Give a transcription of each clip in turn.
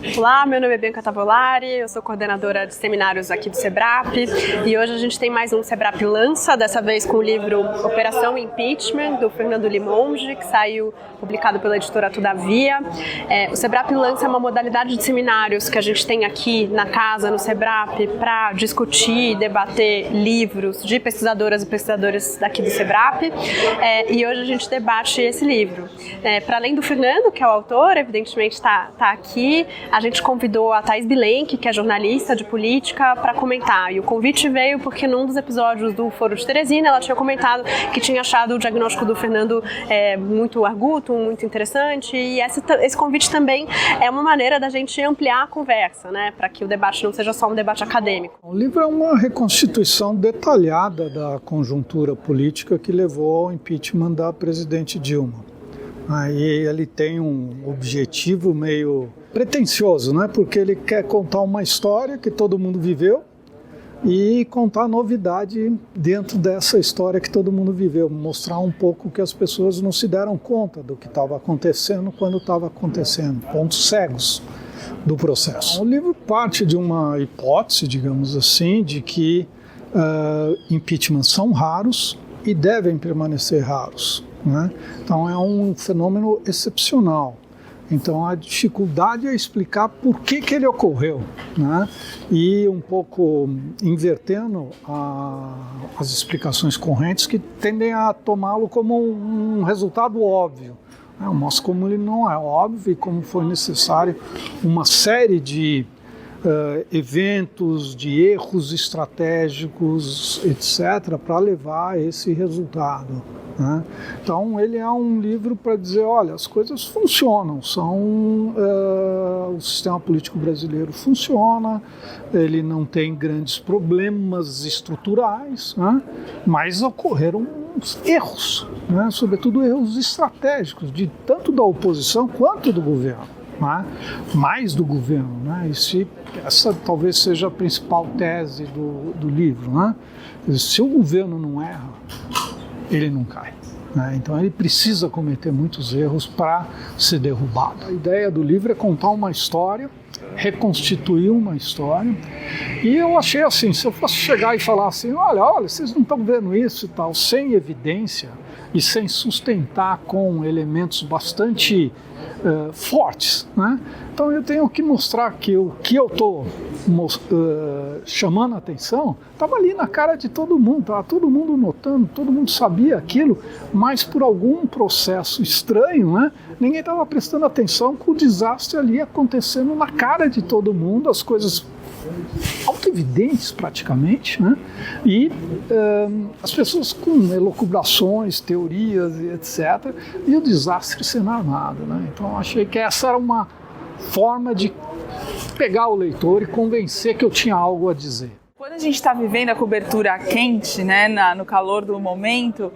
Olá, meu nome é Bianca Tavolari, eu sou coordenadora de seminários aqui do SEBRAP e hoje a gente tem mais um SEBRAP Lança, dessa vez com o livro Operação Impeachment, do Fernando Limonge, que saiu publicado pela editora Todavia. O SEBRAP Lança é uma modalidade de seminários que a gente tem aqui na casa, no SEBRAP, para discutir e debater livros de pesquisadoras e pesquisadores daqui do SEBRAP, e hoje a gente debate esse livro. Para além do Fernando, que é o autor, evidentemente está aqui, a gente convidou a Thaís Bilenque, que é jornalista de política, para comentar. E o convite veio porque num dos episódios do Foro de Teresina, ela tinha comentado que tinha achado o diagnóstico do Fernando muito arguto, muito interessante. E esse convite também é uma maneira da gente ampliar a conversa, né, para que o debate não seja só um debate acadêmico. O livro é uma reconstituição detalhada da conjuntura política que levou ao impeachment da presidente Dilma. Aí ele tem um objetivo meio pretensioso, né? Porque ele quer contar uma história que todo mundo viveu e contar novidade dentro dessa história que todo mundo viveu, mostrar um pouco que as pessoas não se deram conta do que estava acontecendo quando estava acontecendo, pontos cegos do processo. O livro parte de uma hipótese, digamos assim, de que impeachments são raros e devem permanecer raros, né? Então é um fenômeno excepcional. Então a dificuldade é explicar por que ele ocorreu, né? E um pouco invertendo as explicações correntes que tendem a tomá-lo como um resultado óbvio. Mostra como ele não é óbvio e como foi necessário uma série de eventos, de erros estratégicos, etc., para levar a esse resultado, né? Então ele é um livro para dizer, olha, as coisas funcionam, o sistema político brasileiro funciona, ele não tem grandes problemas estruturais, né? Mas ocorreram erros, né? Sobretudo erros estratégicos, tanto da oposição quanto do governo. Né? Mais do governo, né? Essa talvez seja a principal tese do livro, né? Se o governo não erra, ele não cai, né? Então ele precisa cometer muitos erros para ser derrubado. A ideia do livro é contar uma história, reconstituir uma história, e eu achei assim, se eu fosse chegar e falar assim, olha, vocês não estão vendo isso e tal, sem evidência e sem sustentar com elementos bastante fortes, né? Então eu tenho que mostrar que o que eu estou chamando a atenção estava ali na cara de todo mundo, estava todo mundo notando, todo mundo sabia aquilo, mas por algum processo estranho, né, ninguém estava prestando atenção com o desastre ali acontecendo na cara de todo mundo, as coisas autoevidentes praticamente, né? E as pessoas com elucubrações, teorias e etc. E o desastre sendo armado, né? Então achei que essa era uma forma de pegar o leitor e convencer que eu tinha algo a dizer. Quando a gente está vivendo a cobertura quente, né, no calor do momento,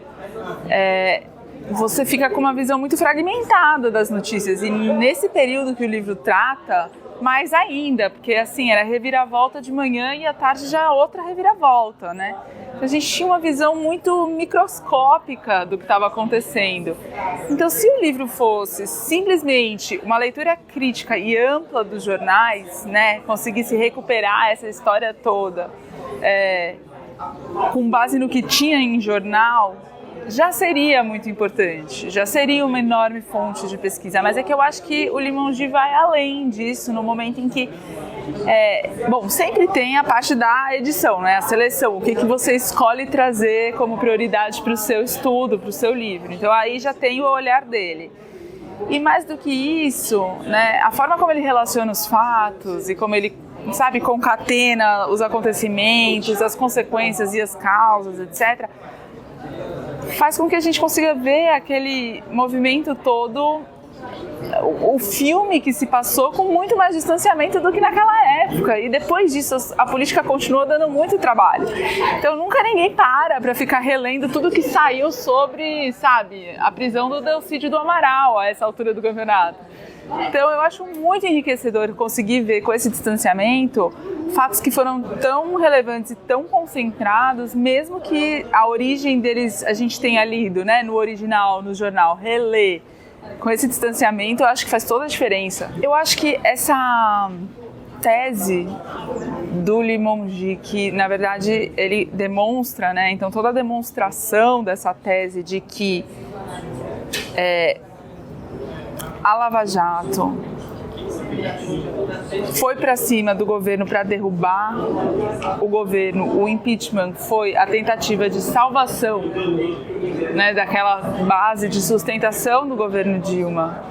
você fica com uma visão muito fragmentada das notícias. E nesse período que o livro trata, mais ainda, porque assim, era reviravolta de manhã e à tarde já outra reviravolta, né? A gente tinha uma visão muito microscópica do que estava acontecendo. Então, se o livro fosse simplesmente uma leitura crítica e ampla dos jornais, né, conseguisse recuperar essa história toda com base no que tinha em jornal, já seria muito importante, já seria uma enorme fonte de pesquisa, mas é que eu acho que o Limonge vai além disso no momento em que, sempre tem a parte da edição, né, a seleção, o que você escolhe trazer como prioridade para o seu estudo, para o seu livro, então aí já tem o olhar dele. E mais do que isso, né, a forma como ele relaciona os fatos e como ele, concatena os acontecimentos, as consequências e as causas, etc., faz com que a gente consiga ver aquele movimento todo, o filme que se passou com muito mais distanciamento do que naquela época. E depois disso, a política continuou dando muito trabalho. Então nunca ninguém para ficar relendo tudo que saiu sobre, a prisão do Delcídio do Amaral a essa altura do campeonato. Então eu acho muito enriquecedor conseguir ver com esse distanciamento fatos que foram tão relevantes e tão concentrados, mesmo que a origem deles a gente tenha lido, né, no original, no jornal, reler com esse distanciamento, eu acho que faz toda a diferença. Eu acho que essa tese do Limongi, que na verdade ele demonstra, né? Então toda a demonstração dessa tese de que a Lava Jato foi para cima do governo para derrubar o governo, o impeachment foi a tentativa de salvação, né, daquela base de sustentação do governo Dilma,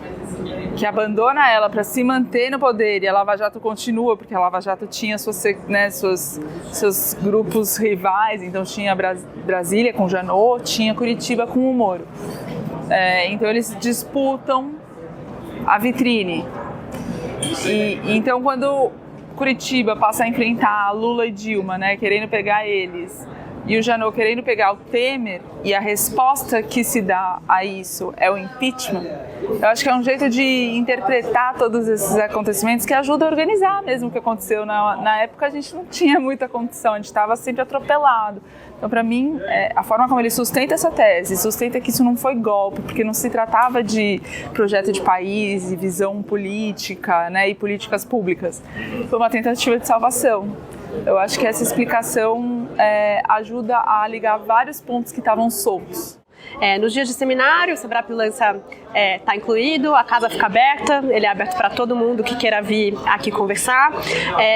que abandona ela para se manter no poder, e a Lava Jato continua, porque a Lava Jato tinha seus grupos rivais, então tinha Brasília com Janot, tinha Curitiba com o Moro. Então eles disputam a vitrine. Então quando Curitiba passa a enfrentar Lula e Dilma, né, querendo pegar eles, e o Janot querendo pegar o Temer, e a resposta que se dá a isso é o impeachment, eu acho que é um jeito de interpretar todos esses acontecimentos que ajuda a organizar mesmo o que aconteceu. Na época a gente não tinha muita condição, a gente estava sempre atropelado. Então, para mim, a forma como ele sustenta essa tese, sustenta que isso não foi golpe, porque não se tratava de projeto de país e visão política, né, e políticas públicas. Foi uma tentativa de salvação. Eu acho que essa explicação ajuda a ligar vários pontos que estavam soltos. Nos dias de seminário, o Sebrap Lança está incluído, a casa fica aberta, ele é aberto para todo mundo que queira vir aqui conversar,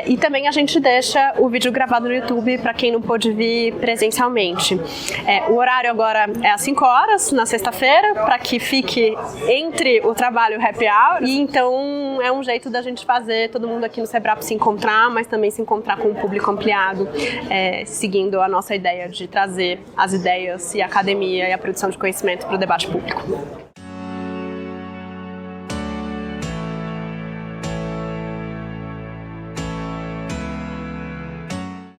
e também a gente deixa o vídeo gravado no YouTube para quem não pôde vir presencialmente. O horário agora é às 5 horas, na sexta-feira, para que fique entre o trabalho e o happy hour, e então é um jeito da gente fazer todo mundo aqui no Sebrap se encontrar, mas também se encontrar com um público ampliado, seguindo a nossa ideia de trazer as ideias e a academia e a produção de conhecimento para o debate público.